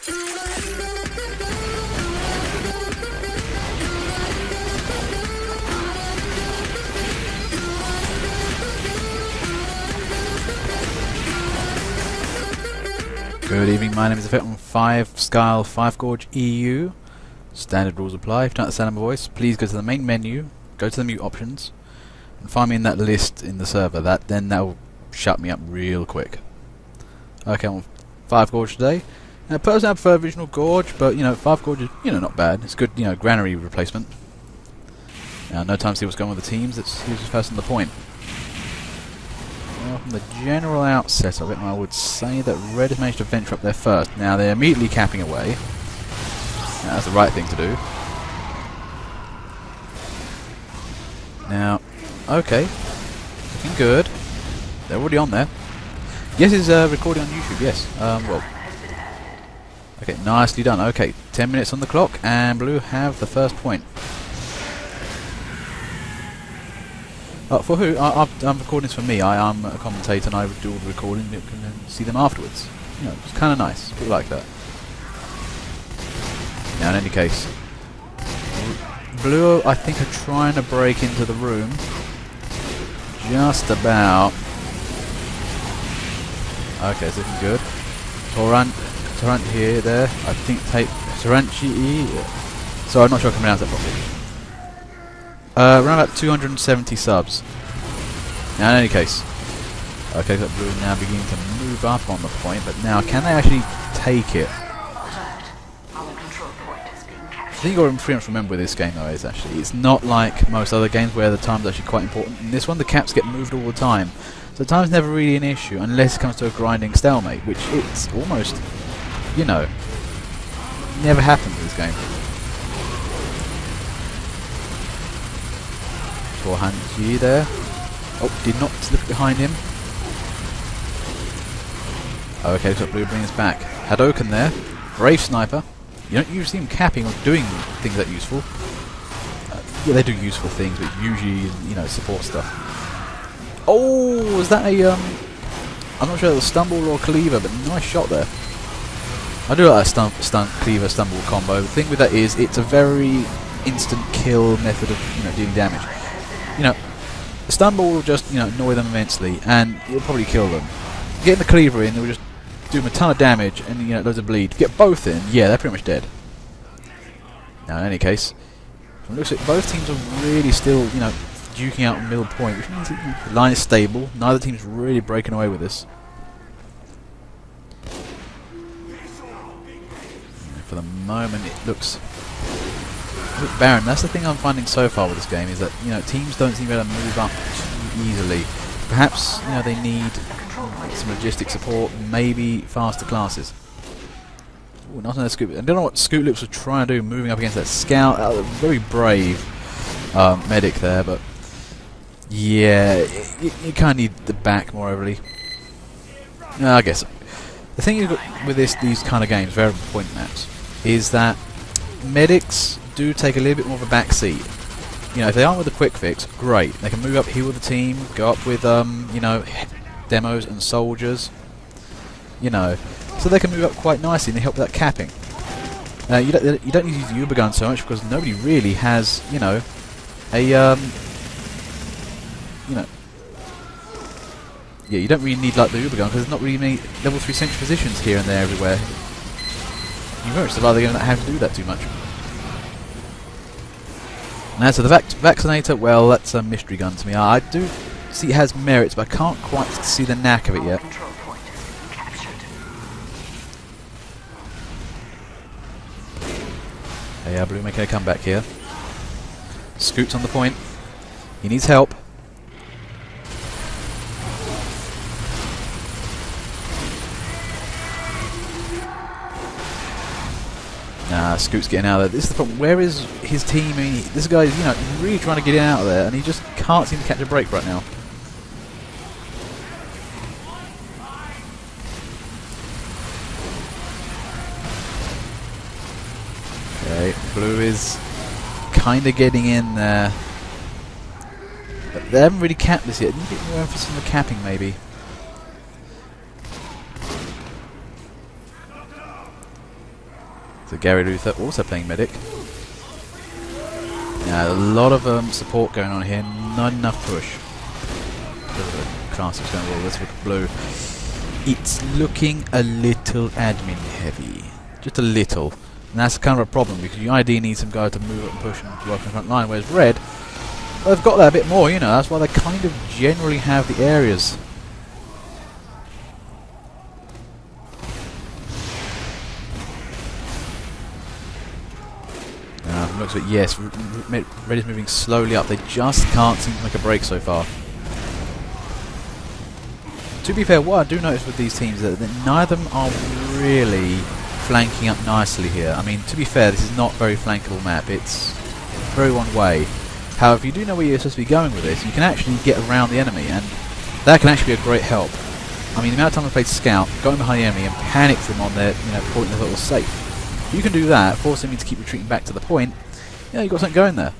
Good evening, my name is Effect on 5 Skial 5 Gorge EU. Standard rules apply. If you don't understand my voice, please go to the main menu, go to the mute options, and find me in that list in the server. Then that will shut me up real quick. Okay, I'm on 5 Gorge today. Now, personally I prefer original Gorge, but 5 Gorge is not bad. It's good, granary replacement. Now, no time to see what's going on with the teams. Let's who's first on the point. Well, from the general outset of it, I would say that Red has managed to venture up there first. Now, they're immediately capping away. Now, that's the right thing to do. Now, okay. Looking good. They're already on there. Yes, it's recording on YouTube, yes. Well. Okay, nicely done. Okay, 10 minutes on the clock, and Blue have the first point. For who? I'm recording this for me. I'm a commentator and I do all the recording. You can see them afterwards. It's kind of nice. People like that. Now, in any case, Blue, I think, are trying to break into the room. Just about. Okay, it's looking good. Torrent here, there. I think Torranchi. So I'm not sure I can pronounce that properly. Around about 270 subs. Now, in any case, okay, that Blue now beginning to move up on the point, but now can they actually take it? The thing you've got to pretty much remember with this game, though, is actually it's not like most other games where the time's actually quite important. In this one, the caps get moved all the time, so time's never really an issue unless it comes to a grinding stalemate, which it's almost, never happens in this game. Hanji there. Oh, did not look behind him. Okay, so Blue brings back. Hadoken there. Brave sniper. You don't usually see him capping or doing things that useful. Yeah, they do useful things, but usually, support stuff. Oh, was that a, I'm not sure if it was stumble or cleaver, but nice shot there. I do like that stunt cleaver stumble combo. The thing with that is, it's a very instant kill method of, dealing damage. The stun ball will just, annoy them immensely, and it'll probably kill them. Getting the cleaver in, it will just do them a ton of damage, and, loads of bleed. If you get both in, yeah, they're pretty much dead. Now, in any case, from looks like both teams are really still, duking out middle point, which means that the line is stable. Neither team's really breaking away with this. For the moment, it looks a bit barren. That's the thing I'm finding so far with this game, is that teams don't seem to be able to move up too easily. Perhaps they need some logistic support, maybe faster classes. Ooh, not on the Scoot. I don't know what Scoot Lips was trying to do, moving up against that Scout. Very brave medic there, but yeah, you kind of need the back more heavily. I guess the thing you've got with these kind of games, variable point maps, is that medics do take a little bit more of a back seat. If they aren't with a quick fix, great. They can move up, heal the team, go up with demos and soldiers. So they can move up quite nicely and they help with that capping. You don't need to use the Uber gun so much because nobody really has yeah, you don't really need like the Uber gun because there's not really many level 3 sentry positions here and there everywhere. You very much survive the game not have to do that too much. Now, so the Vaccinator, well, that's a mystery gun to me. I do see it has merits, but I can't quite see the knack of it yet. Hey, Blue making a comeback here. Scoot's on the point. He needs help. Nah, Scoot's getting out of there. This is the problem. Where is his team? I mean, this guy's, really trying to get out of there, and he just can't seem to catch a break right now. Okay, Blue is kind of getting in there. But they haven't really capped this yet. Need a bit more emphasis on the capping, maybe. So Gary Luther also playing medic. Yeah, a lot of support going on here, not enough push. Classics going well, let's look at blue. It's looking a little admin heavy. Just a little. And that's kind of a problem because you ideally need some guys to move up and push and work on the front line, whereas red, well, they've got that a bit more, you know, that's why they kind of generally have the areas. Looks like, yes, red is moving slowly up. They just can't seem to make a break so far. To be fair, what I do notice with these teams is that neither of them are really flanking up nicely here. I mean, to be fair, this is not a very flankable map. It's very one way. However, if you do know where you're supposed to be going with this, you can actually get around the enemy, and that can actually be a great help. I mean, the amount of time I played Scout, going behind the enemy and panicked them on their, you know, point they thought was safe. If you can do that, forcing me to keep retreating back to the point, yeah, you've got something going there.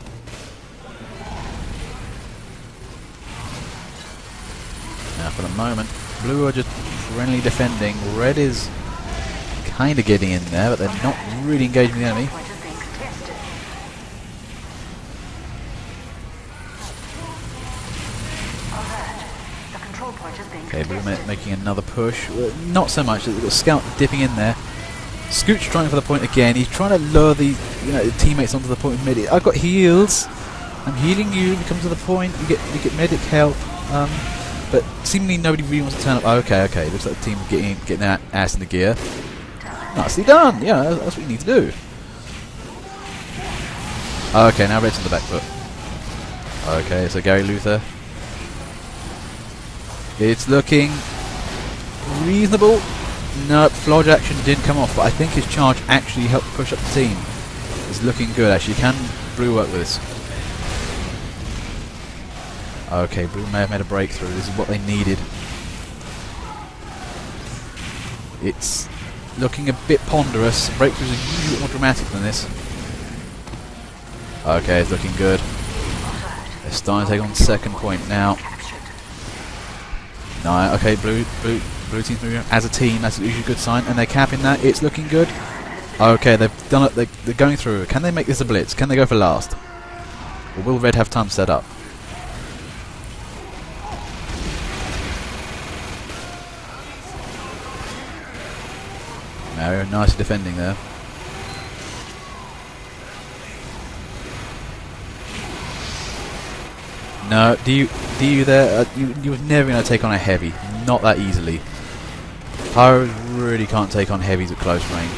Now for the moment, blue are just friendly defending. Red is kind of getting in there, but they're not really engaging the enemy. Okay, blue making another push. Not so much. They've got Scout dipping in there. Scooch trying for the point again. He's trying to lure the teammates onto the point with medic. I've got heals. I'm healing you. You come to the point. You get medic help. But seemingly nobody really wants to turn up. Oh, okay. Looks like the team getting their ass in the gear. Nicely done. Yeah, that's what you need to do. Okay, now red's on the back foot. Okay, so Gary Luther. It's looking reasonable. No, Flodge action didn't come off, but I think his charge actually helped push up the team. It's looking good, actually. Can blue work with this? Okay, blue may have made a breakthrough. This is what they needed. It's looking a bit ponderous. Breakthroughs are usually more dramatic than this. Okay, it's looking good. They're starting to take on second point now. No, okay, blue team's moving as a team. That's usually a good sign, and they're capping that. It's looking good. Okay, they've done it. They're going through. Can they make this a blitz? Can they go for last? Or will red have time set up? Mario nicely defending there. No, do you there? You was never going to take on a heavy. Not that easily. Pyros really can't take on heavies at close range.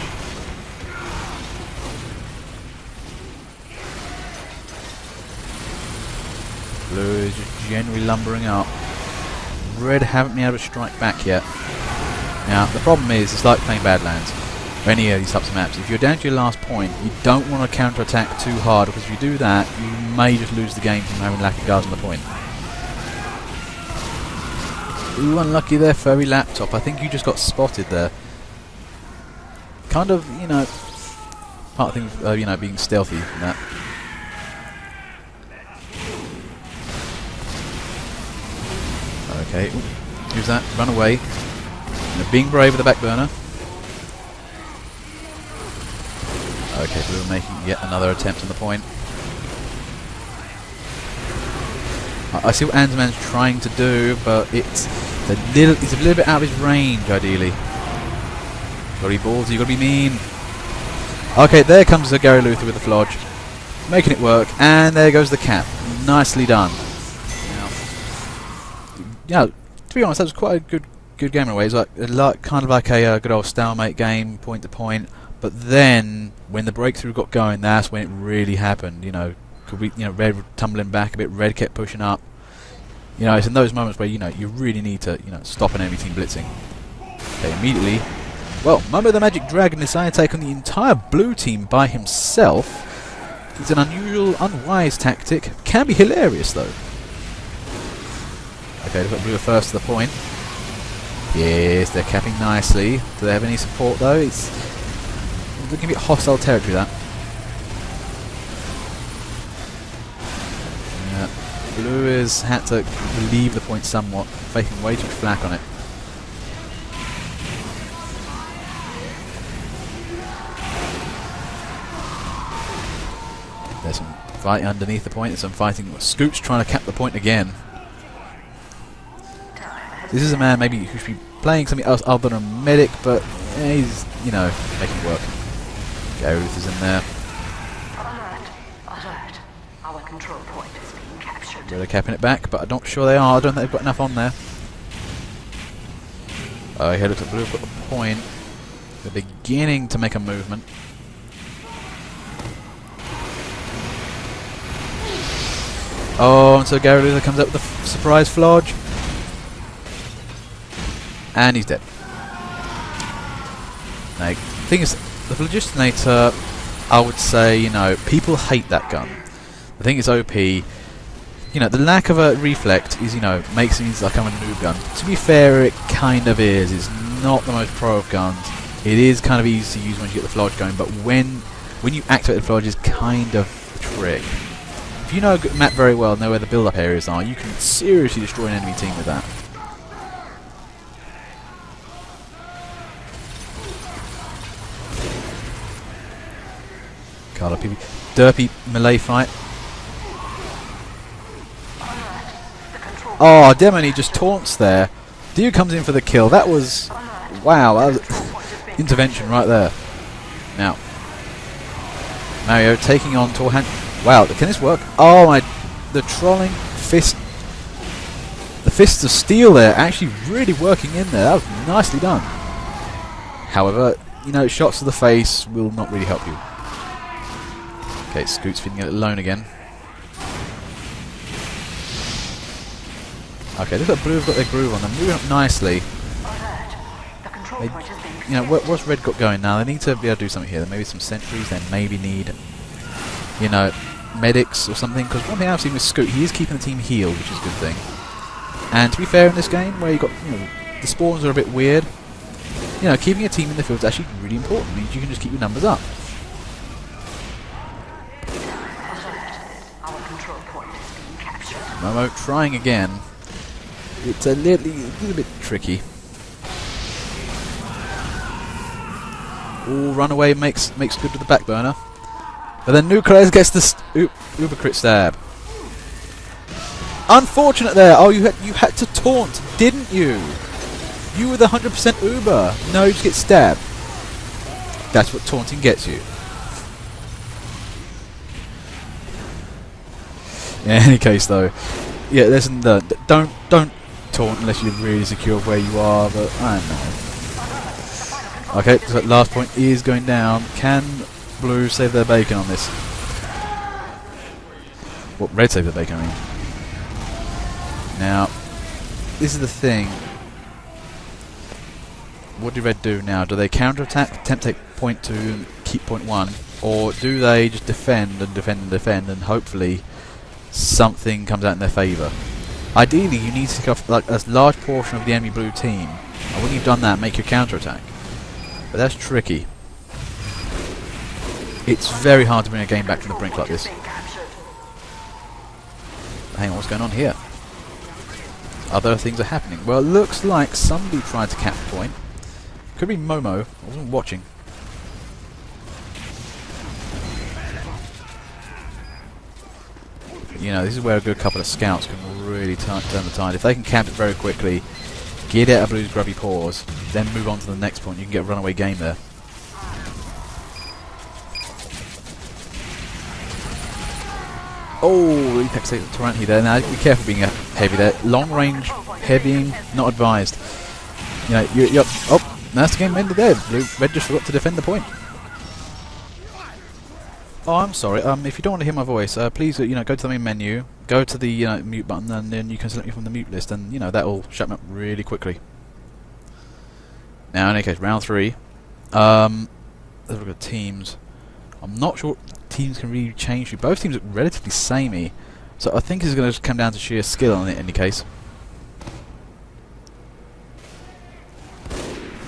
Blue is just generally lumbering up. Red haven't been able to strike back yet. Now, the problem is, it's like playing Badlands, or any of these types of maps. If you're down to your last point, you don't want to counter-attack too hard, because if you do that, you may just lose the game from having lack of guards on the point. Ooh, unlucky there, furry laptop. I think you just got spotted there. Kind of, you know, part of things, you know, being stealthy and that. Okay, ooh, use that, run away. Being brave with the back burner. Okay, blue making yet another attempt on the point. I see what Andaman's trying to do, but it's a little bit out of his range, ideally. Gotta be ballsy, you gotta be mean. Okay, there comes the Gary Luther with the Flodge. Making it work, and there goes the cap. Nicely done. Now, to be honest, that was quite a good game in a way. It was like kind of like a good old stalemate game, point to point. But then, when the breakthrough got going, that's when it really happened. You know, red tumbling back a bit, red kept pushing up. You know, it's in those moments where you really need to stop an enemy team blitzing. Okay, immediately. Well, Momo the Magic Dragon decided to take on the entire blue team by himself. It's an unusual, unwise tactic. Can be hilarious though. Okay, they've got blue first to the point. Yes, they're capping nicely. Do they have any support though? It's looking a bit hostile territory, that. Yeah. Blue has had to leave the point somewhat, faking way too much flak on it. There's some fighting underneath the point. There's some fighting. Scoot's trying to cap the point again. This is a man maybe who should be playing something else other than a medic, but he's, you know, making it work. Gareth is in there. Alert! Alert! Our control point is being captured. They're capping it back, but I'm not sure they are. I don't think they've got enough on there. Oh, here, look at blue. Got the point. They're beginning to make a movement. Oh, and so Gary Luther comes up with a surprise flodge. And he's dead. Now, the thing is, the Phlogistonator, I would say, you know, people hate that gun. I think it's OP. You know, the lack of a reflect is, you know, makes it like I'm a noob gun. To be fair, it kind of is. It's not the most pro of guns. It is kind of easy to use once you get the flodge going, but when you activate the flodge is kind of the trick. If you know a map very well, know where the build-up areas are, you can seriously destroy an enemy team with that. Carlo PV. Derpy melee fight. Oh, Demony just taunts there. Dio comes in for the kill. That was... wow, that was intervention right there. Now, Mario taking on Torhan. Wow, can this work? Oh my... the trolling fist... the fists of steel there actually really working in there. That was nicely done. However, you know, shots to the face will not really help you. Okay, Scoot's feeling it alone again. Okay, look at Blue have got their groove on. They're moving up nicely. They, you know, what's Red got going now? They need to be able to do something here. There may be some sentries. They maybe need, you know, medics or something. Because one thing I've seen with Scoot, he is keeping the team healed, which is a good thing. And to be fair, in this game, where you got, you know, the spawns are a bit weird, you know, keeping a team in the field is actually really important. It means you can just keep your numbers up. Momo trying again. It's a little bit tricky. Ooh, runaway makes good to the back burner. But then Nucleus gets the uber crit stab. Unfortunate there. Oh, you had to taunt, didn't you? You were the 100% uber. No, you just get stabbed. That's what taunting gets you. In any case, though, yeah, listen, don't taunt unless you're really secure of where you are. But I don't know. Okay, so that last point is going down. Can Blue save their bacon on this? What, Red save their bacon? I mean. Now, this is the thing. What do Red do now? Do they counter-attack, attempt to take point 2 and keep point 1, or do they just defend and defend and defend and hopefully something comes out in their favour? Ideally, you need to take off like a large portion of the enemy blue team, and when you've done that, make your counter-attack. But that's tricky. It's very hard to bring a game back from the brink like this. Hang on, what's going on here? Other things are happening. Well, it looks like somebody tried to cap the point. Could be Momo. I wasn't watching. You know, this is where a good couple of scouts can really turn the tide. If they can camp it very quickly, get out of Blue's grubby paws, then move on to the next point, you can get a runaway game there. Oh, Apex Torrenti there. Now, be careful being a heavy there. Long range heavying, not advised. You know, you're oh, that's the game ended there. Red just forgot to defend the point. Oh, I'm sorry. If you don't want to hear my voice, please, you know, go to the main menu, go to the mute button, and then you can select me from the mute list, and you know that will shut me up really quickly. Now, in any case, round 3. Let's look at teams. I'm not sure what teams can really change. Both teams look relatively samey, so I think it's going to come down to sheer skill on it. In any case,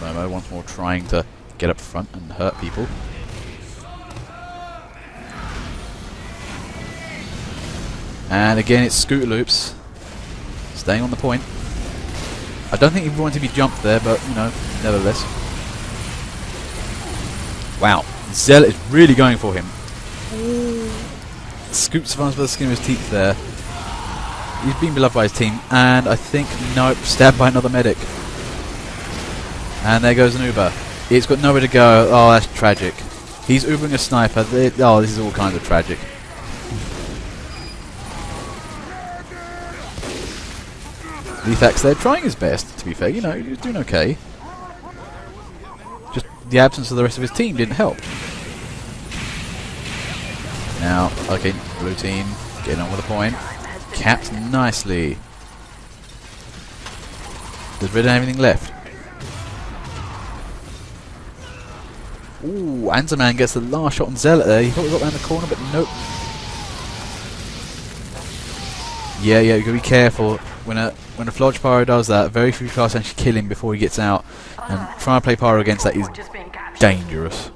Momo once more trying to get up front and hurt people. And again, it's Scooter Loops staying on the point. I don't think he wanted to be jumped there, but you know, nevertheless. Wow, Zell is really going for him. scoops Vance by the skin of his teeth there. He's been beloved by his team, and I think, nope, stabbed by another medic. And there goes an Uber. It's got nowhere to go. Oh, that's tragic. He's Ubering a sniper. Oh, this is all kinds of tragic. Lethax there, trying his best, to be fair. You know, he was doing okay. Just the absence of the rest of his team didn't help. Now, okay, blue team getting on with the point. Capped nicely. Does Red have anything left? Ooh, Anzerman gets the last shot on Zealot there. He thought he got around the corner, but nope. Yeah, you've got to be careful. When a Flodge Pyro does that, very few classes actually kill him before he gets out. And trying to play Pyro against that is dangerous.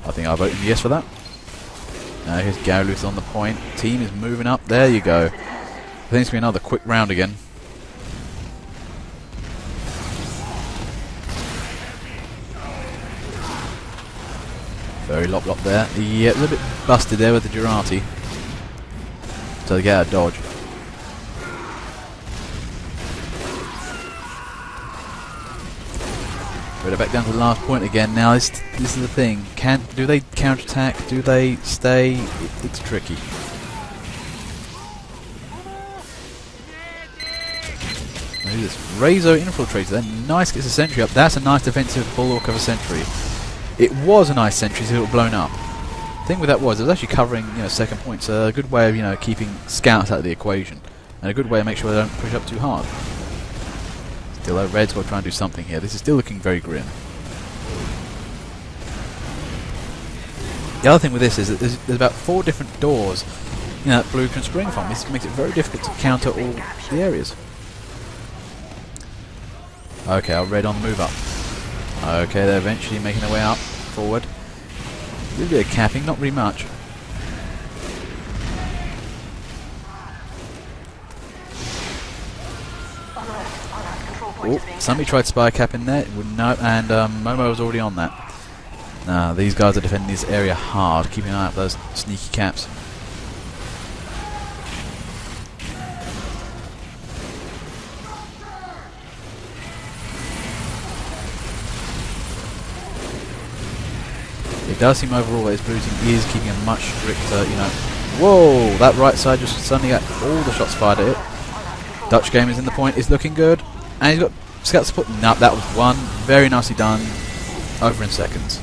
I think I'll vote yes for that. Now here's Garluth on the point. Team is moving up. There you go. I think it's going to be another quick round again. Very lop there. Yeah, a little bit busted there with the Jurati. So they get out of dodge. But back down to the last point again. Now this is the thing. Do they counterattack? Do they stay? It's tricky. Maybe this Razor infiltrator there. Nice, gets a sentry up. That's a nice defensive bulwark of a sentry. It was a nice sentry until it was blown up. The thing with that was it was actually covering, second point. So a good way of keeping scouts out of the equation, and a good way to make sure they don't push up too hard. Still, though, Red's got to try and do something here. This is still looking very grim. The other thing with this is that there's about 4 different doors that blue can spring from. This makes it very difficult to counter all the areas. Okay, our Red on the move up. Okay, they're eventually making their way up, forward. A little bit of capping, not really much. Oh, somebody tried spy cap in there, wouldn't know, and Momo was already on that. Nah, these guys are defending this area hard, keeping an eye out for those sneaky caps. It does seem overall that this blue team is keeping a much stricter, Whoa! That right side just suddenly got all the shots fired at it. Dutch game is in the point, is looking good. And he's got scout support. No, that was one. Very nicely done. Over in seconds.